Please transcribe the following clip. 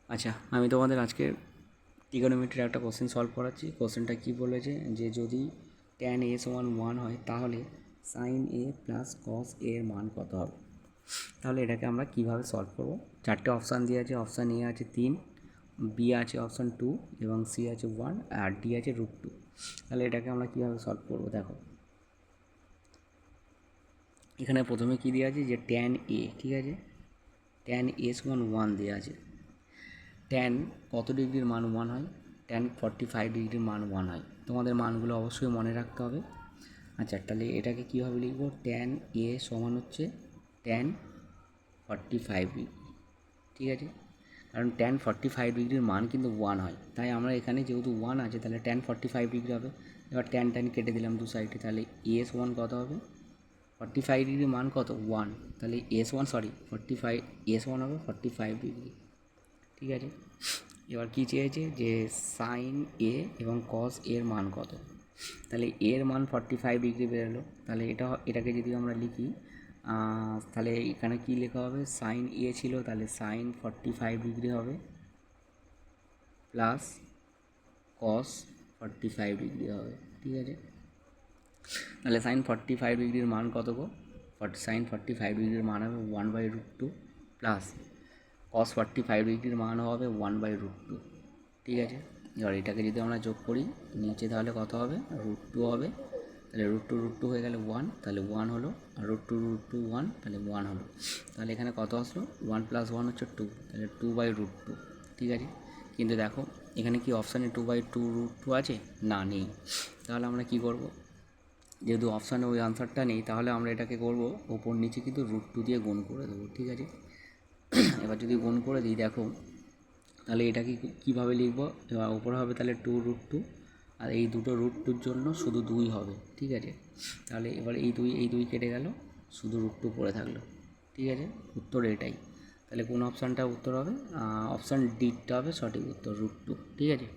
আচ্ছা, আমি তোমাদের আজকে ট্রিগোনোমেট্রির একটা কোশ্চেন সলভ করাচ্ছি। কোশ্চেনটা কী বলেছে যে যদি ট্যান এ সমান 1 হয় তাহলে সাইন এ প্লাস কস এ এর মান কত হবে। তাহলে এটাকে আমরা কীভাবে সলভ করব। চারটে অপশান দিয়ে আছে। অপশান এ আছে 3, বি আছে অপশান 2 এবং সি আছে 1 আর ডি আছে √2। তাহলে এটাকে আমরা কীভাবে সলভ করব দেখো। এখানে প্রথমে কী দেওয়া আছে যে ট্যান এ, ঠিক আছে, ট্যান এ সমান 1 দেওয়া আছে। ট্যান কত ডিগ্রির মান 1 হয়? ট্যান 45 ডিগ্রির মান 1 হয়। তোমাদের মানগুলো অবশ্যই মনে রাখতে হবে। আচ্ছা, তাহলে এটাকে কীভাবে লিখব? ট্যান এ সমান হচ্ছে ট্যান 45 ডিগ্রি, ঠিক আছে, কারণ ট্যান 45 ডিগ্রির মান কিন্তু 1 হয়, তাই আমরা এখানে যেহেতু 1 আছে তাহলে ট্যান 45 ডিগ্রি হবে। এবার ট্যান ট্যান কেটে দিলাম দু সাইডে, তাহলে এ সমান কত হবে? 45 ডিগ্রির মান কত? 1, তাহলে এ সমান 45, এ সমান হবে 45 ডিগ্রি, ঠিক আছে। এবার কী চেয়েছে যে সাইন এ এবং কস এর মান কত। তাহলে এর মান 45 ডিগ্রি বেরোলো। তাহলে এটাকে যদি আমরা লিখি তাহলে এখানে কী লেখা হবে? সাইন এ ছিল, তাহলে সাইন 45 ডিগ্রি হবে প্লাস কস 45 ডিগ্রি হবে, ঠিক আছে। তাহলে সাইন 45 ডিগ্রির মান কত গো? সাইন 45 ডিগ্রির মান হবে 1/√2 প্লাস কস 45 ডিগ্রির মান হবে 1/√2, ঠিক আছে। এবার এটাকে যদি আমরা যোগ করি নিচে তাহলে কত হবে? √2 হবে। তাহলে √2 হয়ে গেলে 1, তাহলে 1 হলো, আর √2 1, তাহলে 1 হলো। তাহলে এখানে কত আসলো? 1 + 1 হচ্ছে 2, তাহলে 2/√2, ঠিক আছে। কিন্তু দেখো এখানে কি অপশানে 2/2√2 আছে? না, নেই। তাহলে আমরা কি করব? যেহেতু অপশানে ওই আনসারটা নেই, তাহলে আমরা এটাকে করব ওপর নিচে কিন্তু √2 দিয়ে গুণ করে দেবো, ঠিক আছে। এবার যদি গুণ করে দিই দেখো, তাহলে এটাকে কীভাবে লিখব? এবার ওপরে হবে তাহলে 2√2, আর এই দুটো √2-র জন্য শুধু 2 হবে, ঠিক আছে। তাহলে এবার এই দুই কেটে গেল, শুধু √2 পড়ে থাকলো, ঠিক আছে। উত্তর এটাই। তাহলে কোন অপশানটা উত্তর হবে? অপশান ডিটা হবে সঠিক উত্তর, √2, ঠিক আছে।